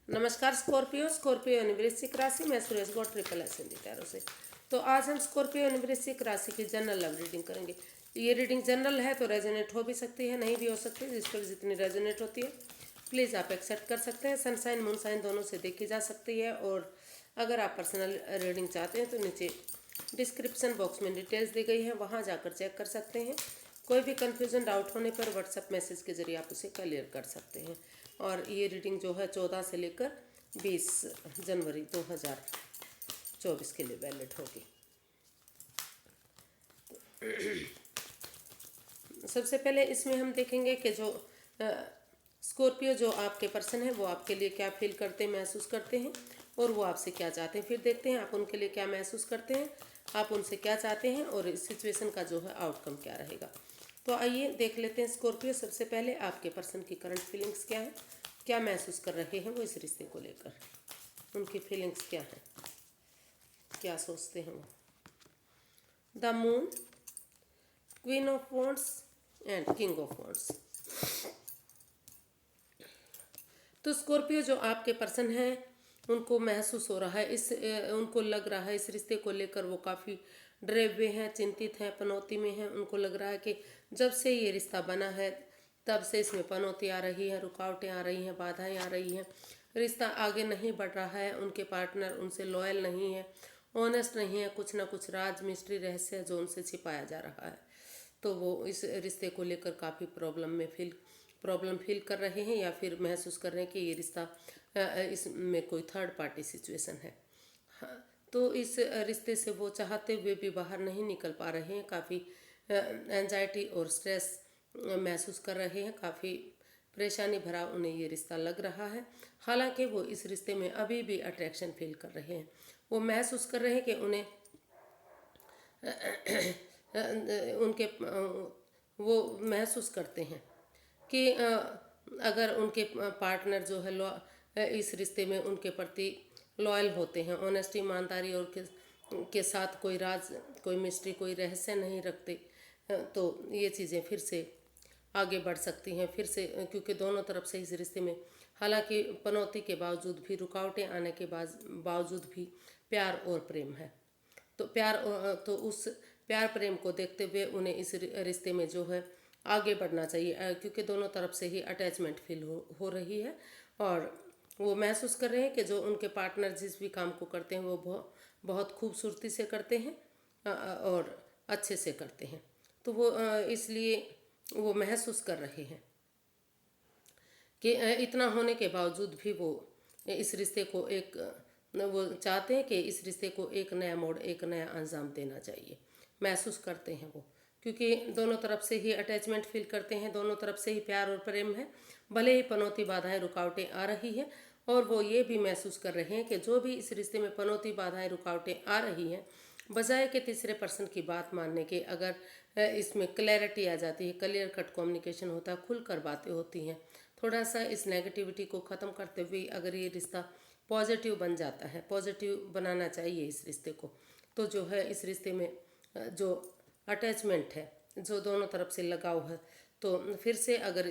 नमस्कार स्कॉर्पियो यानी वृश्चिक राशि में Suresh Gaur triple S Hindi tarot से। तो आज हम स्कॉर्पियो यानी वृश्चिक राशि की जनरल लव रीडिंग करेंगे। ये रीडिंग जनरल है तो रेजोनेट हो भी सकती है, नहीं भी हो सकती है। जिस पर जितनी रेजोनेट होती है प्लीज़ आप एक्सेप्ट कर सकते हैं। सनसाइन मूनसाइन दोनों से देखी जा सकती है। और अगर आप पर्सनल रीडिंग चाहते हैं तो नीचे डिस्क्रिप्शन बॉक्स में डिटेल्स दी गई है, वहाँ जाकर चेक कर सकते हैं। कोई भी कन्फ्यूज़न डाउट होने पर व्हाट्सएप मैसेज के जरिए आप उसे क्लियर कर सकते हैं। और ये रीडिंग जो है 14 से लेकर 20 जनवरी 2024 के लिए वैलिड होगी। सबसे पहले इसमें हम देखेंगे कि जो स्कॉर्पियो जो आपके पर्सन है वो आपके लिए क्या फील करते हैं, महसूस करते हैं और वो आपसे क्या चाहते हैं। फिर देखते हैं आप उनके लिए क्या महसूस करते हैं, आप उनसे क्या चाहते हैं और इस सिचुएशन का जो है आउटकम क्या रहेगा। तो आइए देख लेते हैं स्कॉर्पियो। सबसे पहले आपके पर्सन की करंट फीलिंग्स क्या है, क्या महसूस कर रहे हैं वो इस रिश्ते को लेकर, उनकी फीलिंग्स क्या है, क्या सोचते हैं वो। The moon, queen of wands and king of wands. तो स्कॉर्पियो जो आपके पर्सन है उनको महसूस हो रहा है, उनको लग रहा है इस रिश्ते को लेकर वो काफ़ी डरे हुए हैं, चिंतित हैं, पनौती में हैं। उनको लग रहा है कि जब से ये रिश्ता बना है तब से इसमें पनौती आ रही है, रुकावटें आ रही हैं, बाधाएं आ रही हैं, रिश्ता आगे नहीं बढ़ रहा है। उनके पार्टनर उनसे लॉयल नहीं है, ऑनेस्ट नहीं है, कुछ ना कुछ राज मिस्ट्री रहस्य है जो उनसे छिपाया जा रहा है। तो वो इस रिश्ते को लेकर काफ़ी प्रॉब्लम फील कर रहे हैं या फिर महसूस कर रहे हैं कि ये रिश्ता इसमें कोई थर्ड पार्टी सिचुएशन है। हाँ, तो इस रिश्ते से वो चाहते हुए भी बाहर नहीं निकल पा रहे हैं। काफ़ी एंजाइटी और स्ट्रेस महसूस कर रहे हैं, काफ़ी परेशानी भरा उन्हें ये रिश्ता लग रहा है। हालांकि वो इस रिश्ते में अभी भी अट्रैक्शन फील कर रहे हैं। वो महसूस कर रहे हैं कि उन्हें उनके वो महसूस करते हैं कि अगर उनके पार्टनर जो है इस रिश्ते में उनके प्रति लॉयल होते हैं, ऑनेस्टी ईमानदारी और के साथ कोई राज, कोई मिस्ट्री, कोई रहस्य नहीं रखते, तो ये चीज़ें फिर से आगे बढ़ सकती हैं फिर से। क्योंकि दोनों तरफ से इस रिश्ते में हालांकि पनौती के बावजूद भी, रुकावटें आने के बावजूद भी प्यार और प्रेम है। तो तो उस प्यार प्रेम को देखते हुए उन्हें इस रिश्ते में जो है आगे बढ़ना चाहिए, क्योंकि दोनों तरफ से ही अटैचमेंट फील हो रही है। और वो महसूस कर रहे हैं कि जो उनके पार्टनर जिस भी काम को करते हैं वो बहुत खूबसूरती से करते हैं और अच्छे से करते हैं। तो वो इसलिए वो महसूस कर रहे हैं कि इतना होने के बावजूद भी वो इस रिश्ते को वो चाहते हैं कि इस रिश्ते को एक नया मोड़, एक नया अंजाम देना चाहिए। महसूस करते हैं वो, क्योंकि दोनों तरफ से ही अटैचमेंट फील करते हैं, दोनों तरफ से ही प्यार और प्रेम है। भले ही पनौती बाधाएं रुकावटें आ रही है और वो ये भी महसूस कर रहे हैं कि जो भी इस रिश्ते में पनौती बाधाएं रुकावटें आ रही हैं, बजाय के तीसरे पर्सन की बात मानने के अगर इसमें क्लैरिटी आ जाती है, क्लियर कट कम्युनिकेशन होता है, खुलकर बातें होती हैं, थोड़ा सा इस नेगेटिविटी को ख़त्म करते हुए अगर ये रिश्ता पॉजिटिव बन जाता है, पॉजिटिव बनाना चाहिए इस रिश्ते को, तो जो है इस रिश्ते में जो अटैचमेंट है, जो दोनों तरफ से लगाव है, तो फिर से अगर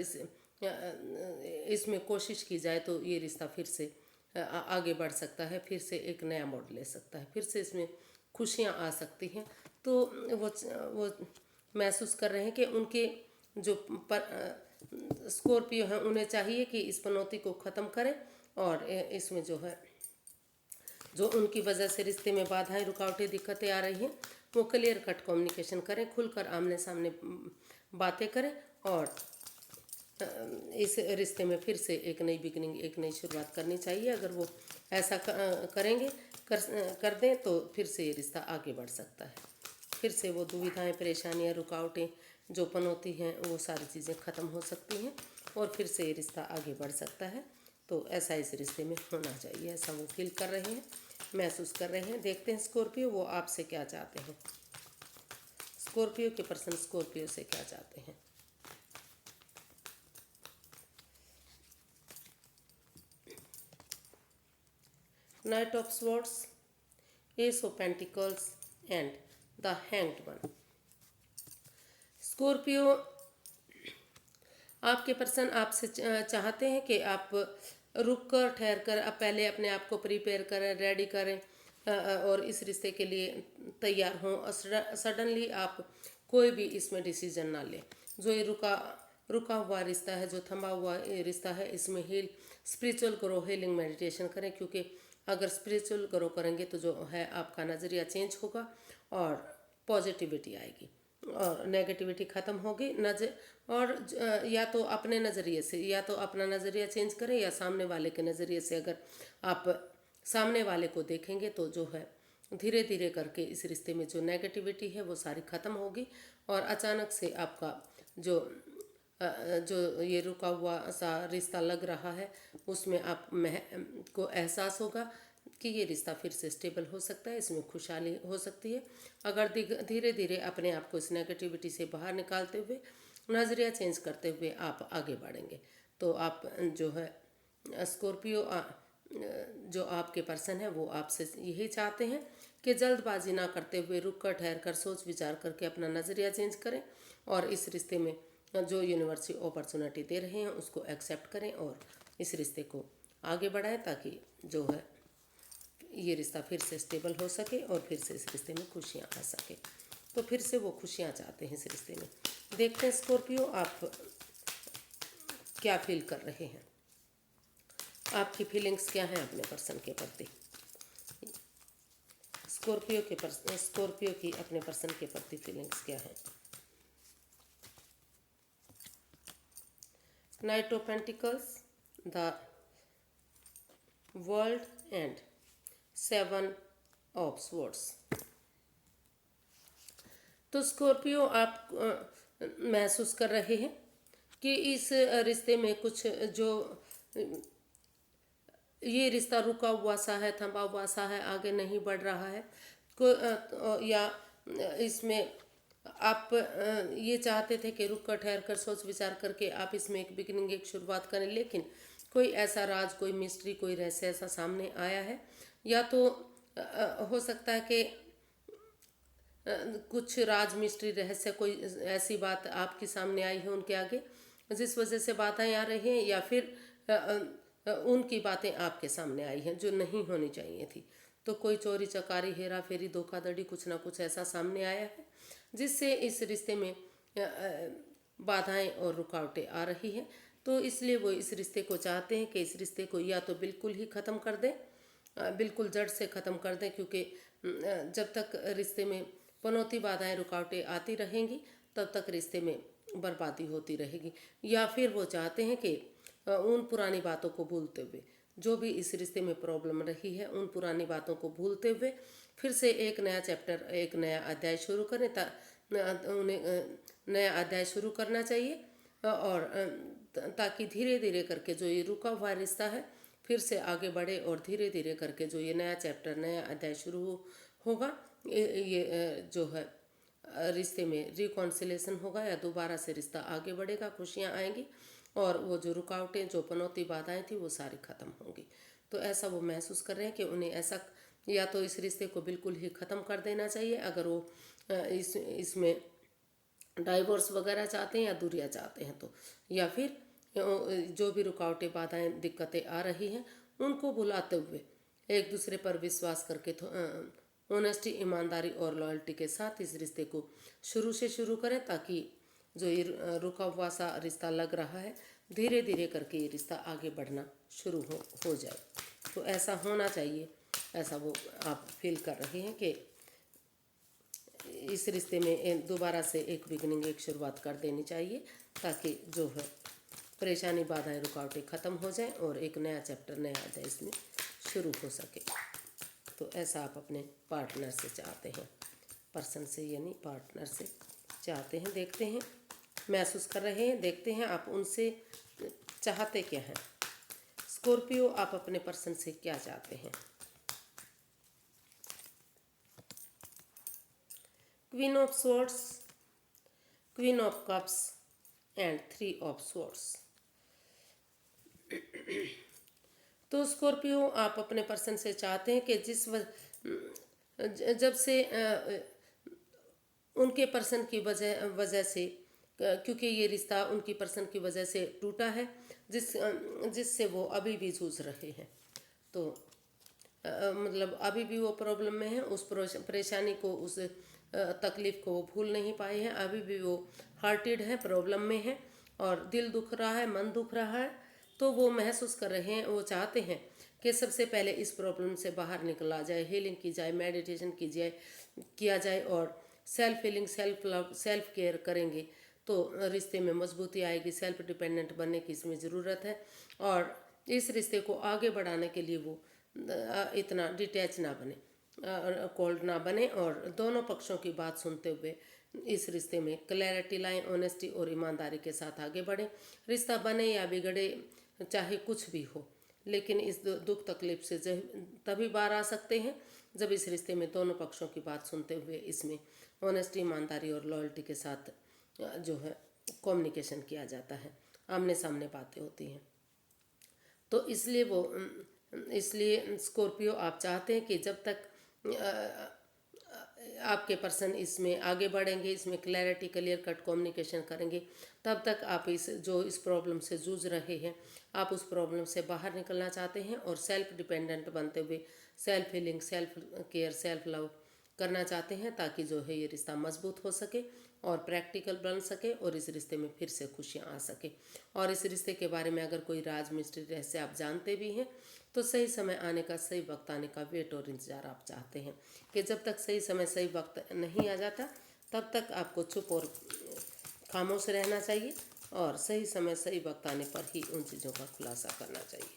इसमें कोशिश की जाए तो ये रिश्ता फिर से आगे बढ़ सकता है, फिर से एक नया मोड़ ले सकता है, फिर से इसमें खुशियाँ आ सकती हैं। तो वो महसूस कर रहे हैं कि उनके जो स्कॉर्पियो हैं उन्हें चाहिए कि इस पनौती को ख़त्म करें और इसमें जो है जो उनकी वजह से रिश्ते में बाधाएं, रुकावटें, दिक्कतें आ रही हैं वो क्लियर कट कम्युनिकेशन करें, खुलकर आमने सामने बातें करें और इस रिश्ते में फिर से एक नई बिगनिंग, एक नई शुरुआत करनी चाहिए। अगर वो ऐसा करेंगे, कर दें तो फिर से ये रिश्ता आगे बढ़ सकता है। फिर से वो दुविधाएं, परेशानियां, रुकावटें जो पनौती हैं वो सारी चीज़ें ख़त्म हो सकती हैं और फिर से ये रिश्ता आगे बढ़ सकता है। तो ऐसा इस रिश्ते में होना चाहिए, ऐसा वो फील कर रहे हैं, महसूस कर रहे हैं। देखते हैं स्कॉर्पियो वो आपसे क्या चाहते हैं, स्कॉर्पियो के पर्सन स्कॉर्पियो से क्या चाहते हैं। Night of swords, S of pentacles and the hanged one. Scorpio आपके पर्सन आपसे चाहते हैं कि आप रुक कर ठहर कर अब पहले अपने आप को प्रिपेयर करें, रेडी करें और इस रिश्ते के लिए तैयार हों। और सडनली आप कोई भी इसमें डिसीजन ना लें। जो ये रुका रुका हुआ रिश्ता है, जो थमा हुआ ये रिश्ता है, इसमें स्पिरिचुअल ग्रो, हीलिंग मेडिटेशन करें, क्योंकि अगर स्पिरिचुअल ग्रो करेंगे तो जो है आपका नज़रिया चेंज होगा और पॉजिटिविटी आएगी और नेगेटिविटी ख़त्म होगी। या तो अपने नज़रिए से, या तो अपना नज़रिया चेंज करें, या सामने वाले के नज़रिए से अगर आप सामने वाले को देखेंगे तो जो है धीरे धीरे करके इस रिश्ते में जो नेगेटिविटी है वो सारी ख़त्म होगी और अचानक से आपका जो ये रुका हुआ सा रिश्ता लग रहा है उसमें को एहसास होगा कि ये रिश्ता फिर से स्टेबल हो सकता है, इसमें खुशहाली हो सकती है अगर धीरे धीरे अपने आप को इस नेगेटिविटी से बाहर निकालते हुए, नज़रिया चेंज करते हुए आप आगे बढ़ेंगे। तो आप जो है स्कॉर्पियो, जो आपके पर्सन है वो आपसे यही चाहते हैं कि जल्दबाजी ना करते हुए रुक कर ठहर कर सोच विचार करके अपना नज़रिया चेंज करें और इस रिश्ते में जो यूनिवर्स अपॉर्चुनिटी दे रहे हैं उसको एक्सेप्ट करें और इस रिश्ते को आगे बढ़ाएं, ताकि जो है ये रिश्ता फिर से स्टेबल हो सके और फिर से इस रिश्ते में खुशियाँ आ सके। तो फिर से वो खुशियाँ चाहते हैं इस रिश्ते में। देखते हैं स्कॉर्पियो आप क्या फील कर रहे हैं, आपकी फीलिंग्स क्या हैं अपने पर्सन के प्रति। स्कॉर्पियो की अपने पर्सन के प्रति फीलिंग्स क्या हैं। Night of pentacles, the world and 7 of swords. तो स्कॉर्पियो आप महसूस कर रहे हैं कि इस रिश्ते में कुछ जो ये रिश्ता रुका हुआ सा है, थमा हुआ सा है, आगे नहीं बढ़ रहा है या इसमें आप ये चाहते थे कि रुक कर ठहर कर सोच विचार करके आप इसमें एक बिगिनिंग, एक शुरुआत करें, लेकिन कोई ऐसा राज, कोई मिस्ट्री, कोई रहस्य ऐसा सामने आया है, या तो हो सकता है कि कुछ राज, मिस्ट्री, रहस्य, कोई ऐसी बात आपके सामने आई है उनके आगे जिस वजह से बातें आ रही हैं, या फिर उनकी बातें आपके सामने आई हैं जो नहीं होनी चाहिए थी। तो कोई चोरी चकारी, हेरा फेरी, धोखाधड़ी, कुछ ना कुछ ऐसा सामने आया है जिससे इस रिश्ते में बाधाएं और रुकावटें आ रही हैं। तो इसलिए वो इस रिश्ते को चाहते हैं कि इस रिश्ते को या तो बिल्कुल ही ख़त्म कर दें, बिल्कुल जड़ से ख़त्म कर दें, क्योंकि जब तक रिश्ते में पनौती, बाधाएं, रुकावटें आती रहेंगी तब तक रिश्ते में बर्बादी होती रहेगी। या फिर वो चाहते हैं कि उन पुरानी बातों को भूलते हुए, जो भी इस रिश्ते में प्रॉब्लम रही है, उन पुरानी बातों को भूलते हुए फिर से एक नया चैप्टर, एक नया अध्याय शुरू करें। उन्हें नया अध्याय शुरू करना चाहिए और ताकि धीरे धीरे करके जो ये रुका हुआ रिश्ता है फिर से आगे बढ़े और धीरे धीरे करके जो ये नया चैप्टर, नया अध्याय शुरू होगा, ये जो है रिश्ते में रिकॉन्सिलेशन होगा या दोबारा से रिश्ता आगे बढ़ेगा, खुशियाँ आएंगी और वो जो रुकावटें, जो पनौती, बाधाएं थी वो सारी ख़त्म होंगी। तो ऐसा वो महसूस कर रहे हैं कि उन्हें ऐसा या तो इस रिश्ते को बिल्कुल ही ख़त्म कर देना चाहिए अगर वो इसमें डाइवोर्स वगैरह चाहते हैं या दूरियां चाहते हैं तो, या फिर जो भी रुकावटें, बाधाएं, दिक्कतें आ रही हैं उनको भुलाते हुए एक दूसरे पर विश्वास करके ऑनेस्टी, ईमानदारी और लॉयल्टी के साथ इस रिश्ते को शुरू से शुरू करें, ताकि जो ये रुका हुआ सा रिश्ता लग रहा है धीरे धीरे करके ये रिश्ता आगे बढ़ना शुरू हो जाए। तो ऐसा होना चाहिए, ऐसा वो आप फील कर रहे हैं कि इस रिश्ते में दोबारा से एक बिगनिंग, एक शुरुआत कर देनी चाहिए, ताकि जो है परेशानी, बाधाएं, रुकावटें ख़त्म हो जाएं और एक नया चैप्टर, नया अध्याय इसमें शुरू हो सके। तो ऐसा आप अपने पार्टनर से चाहते हैं, पर्सन से यानी पार्टनर से चाहते हैं। देखते हैं, महसूस कर रहे हैं, देखते हैं आप उनसे चाहते क्या हैं। स्कॉर्पियो आप अपने पर्सन से क्या चाहते हैं। Queen of swords, queen of cups and 3 of swords. तो स्कॉर्पियो आप अपने पर्सन से चाहते हैं कि जब से उनके पर्सन की वजह से, क्योंकि ये रिश्ता उनकी पर्सन की वजह से टूटा है, जिससे वो अभी भी जूझ रहे हैं। तो मतलब अभी भी वो प्रॉब्लम में है, उस परेशानी को, उस तकलीफ़ को वो भूल नहीं पाए हैं। अभी भी वो हार्टेड है, प्रॉब्लम में है और दिल दुख रहा है, मन दुख रहा है। तो वो महसूस कर रहे हैं, वो चाहते हैं कि सबसे पहले इस प्रॉब्लम से बाहर निकला जाए, हीलिंग की जाए, मेडिटेशन किया जाए और self healing, self love, self care करेंगे तो रिश्ते में मजबूती आएगी। सेल्फ डिपेंडेंट बनने की इसमें ज़रूरत है और इस रिश्ते को आगे बढ़ाने के लिए वो इतना डिटैच ना बने, कोल्ड ना बने और दोनों पक्षों की बात सुनते हुए इस रिश्ते में क्लैरिटी लाएं, ऑनेस्टी और ईमानदारी के साथ आगे बढ़ें। रिश्ता बने या बिगड़े, चाहे कुछ भी हो, लेकिन इस दुख तकलीफ से तभी बाहर आ सकते हैं जब इस रिश्ते में दोनों पक्षों की बात सुनते हुए इसमें ऑनेस्टी, ईमानदारी और लॉयल्टी के साथ जो है कम्युनिकेशन किया जाता है, आमने सामने बातें होती हैं। तो इसलिए स्कॉर्पियो, आप चाहते हैं कि जब तक आपके पर्सन इसमें आगे बढ़ेंगे, इसमें क्लैरिटी, क्लियर कट कम्युनिकेशन करेंगे, तब तक आप इस प्रॉब्लम से जूझ रहे हैं, आप उस प्रॉब्लम से बाहर निकलना चाहते हैं और सेल्फ डिपेंडेंट बनते हुए self healing, self care, self love करना चाहते हैं ताकि जो है ये रिश्ता मजबूत हो सके और प्रैक्टिकल बन सके और इस रिश्ते में फिर से खुशियाँ आ सके। और इस रिश्ते के बारे में अगर कोई राज, मिस्ट्री, रहस्य आप जानते भी हैं तो सही समय आने का, सही वक्त आने का वेट और इंतज़ार आप चाहते हैं कि जब तक सही समय, सही वक्त नहीं आ जाता तब तक आपको चुप और खामोश रहना चाहिए और सही समय, सही वक्त आने पर ही उन चीज़ों का खुलासा करना चाहिए।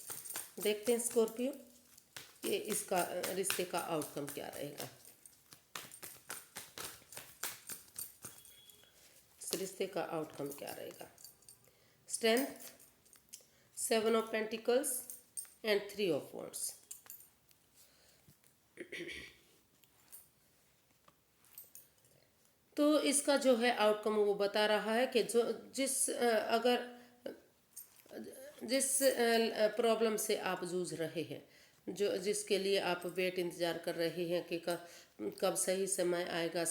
देखते हैं स्कॉर्पियो कि इसका रिश्ते का आउटकम क्या रहेगा। इस रिश्ते का आउटकम क्या रहेगा। Strength, 7 of pentacles and 3 of wands. तो इसका जो है आउटकम वो बता रहा है कि जिस प्रॉब्लम से आप जूझ रहे हैं, जिसके लिए आप इंतज़ार कर रहे हैं कि कब सही समय आएगा,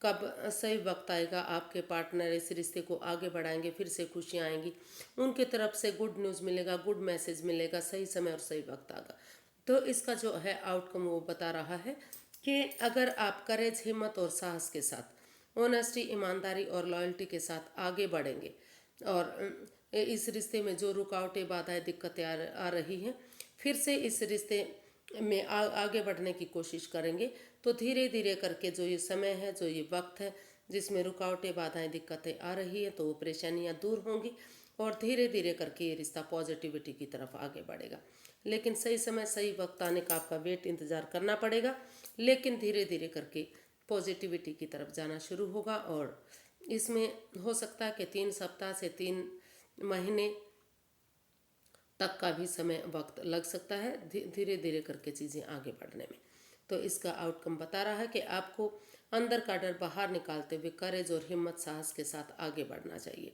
कब सही वक्त आएगा, आपके पार्टनर इस रिश्ते को आगे बढ़ाएंगे, फिर से खुशियाँ आएंगी, उनके तरफ से गुड न्यूज़ मिलेगा, गुड मैसेज मिलेगा, सही समय और सही वक्त आएगा। तो इसका जो है आउटकम वो बता रहा है कि अगर आप करेज, हिम्मत और साहस के साथ, ऑनेस्टी, ईमानदारी और लॉयल्टी के साथ आगे बढ़ेंगे और इस रिश्ते में जो रुकावटें, बाधाएं, दिक्कतें आ रही हैं, फिर से इस रिश्ते में आगे बढ़ने की कोशिश करेंगे तो धीरे धीरे करके जो ये समय है, जो ये वक्त है जिसमें रुकावटें, बाधाएं, दिक्कतें आ रही हैं, तो वो परेशानियाँ दूर होंगी और धीरे धीरे करके ये रिश्ता पॉजिटिविटी की तरफ आगे बढ़ेगा। लेकिन सही समय, सही वक्त आने का आपका इंतज़ार करना पड़ेगा, लेकिन धीरे धीरे करके पॉजिटिविटी की तरफ जाना शुरू होगा और इसमें हो सकता है कि 3 सप्ताह से 3 महीने तक का भी समय, वक्त लग सकता है धीरे धीरे करके चीज़ें आगे बढ़ने में। तो इसका आउटकम बता रहा है कि आपको अंदर का डर बाहर निकालते हुए करेज और हिम्मत, साहस के साथ आगे बढ़ना चाहिए।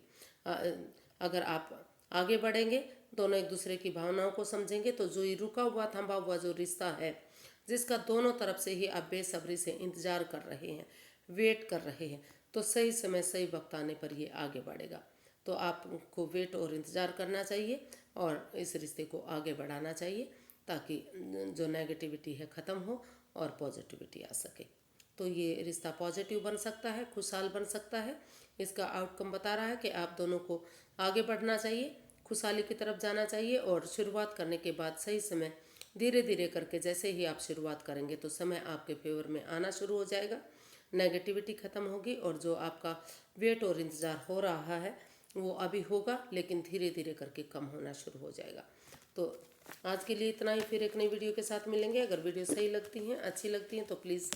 अगर आप आगे बढ़ेंगे, दोनों एक दूसरे की भावनाओं को समझेंगे, तो जो ये रुका हुआ, थमा हुआ जो रिश्ता है, जिसका दोनों तरफ से ही आप बेसब्री से इंतज़ार कर रहे हैं, वेट कर रहे हैं, तो सही समय, सही वक्त आने पर ये आगे बढ़ेगा। तो आपको वेट और इंतज़ार करना चाहिए और इस रिश्ते को आगे बढ़ाना चाहिए ताकि जो नेगेटिविटी है ख़त्म हो और पॉजिटिविटी आ सके। तो ये रिश्ता पॉजिटिव बन सकता है, खुशहाल बन सकता है। इसका आउटकम बता रहा है कि आप दोनों को आगे बढ़ना चाहिए, खुशहाली की तरफ जाना चाहिए और शुरुआत करने के बाद सही समय, धीरे धीरे करके जैसे ही आप शुरुआत करेंगे तो समय आपके फेवर में आना शुरू हो जाएगा, नेगेटिविटी ख़त्म होगी और जो आपका वेट और इंतज़ार हो रहा है वो अभी होगा, लेकिन धीरे धीरे करके कम होना शुरू हो जाएगा। तो आज के लिए इतना ही, फिर एक नई वीडियो के साथ मिलेंगे। अगर वीडियो सही लगती हैं, अच्छी लगती हैं तो प्लीज़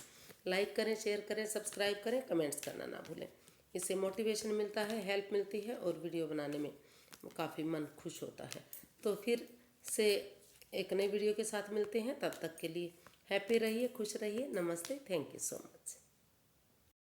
लाइक करें, शेयर करें, सब्सक्राइब करें, कमेंट्स करना ना भूलें। इससे मोटिवेशन मिलता है, हेल्प मिलती है और वीडियो बनाने में काफ़ी मन खुश होता है। तो फिर से एक नई वीडियो के साथ मिलते हैं, तब तक के लिए हैप्पी रहिए, खुश रहिए। नमस्ते, थैंक यू सो मच।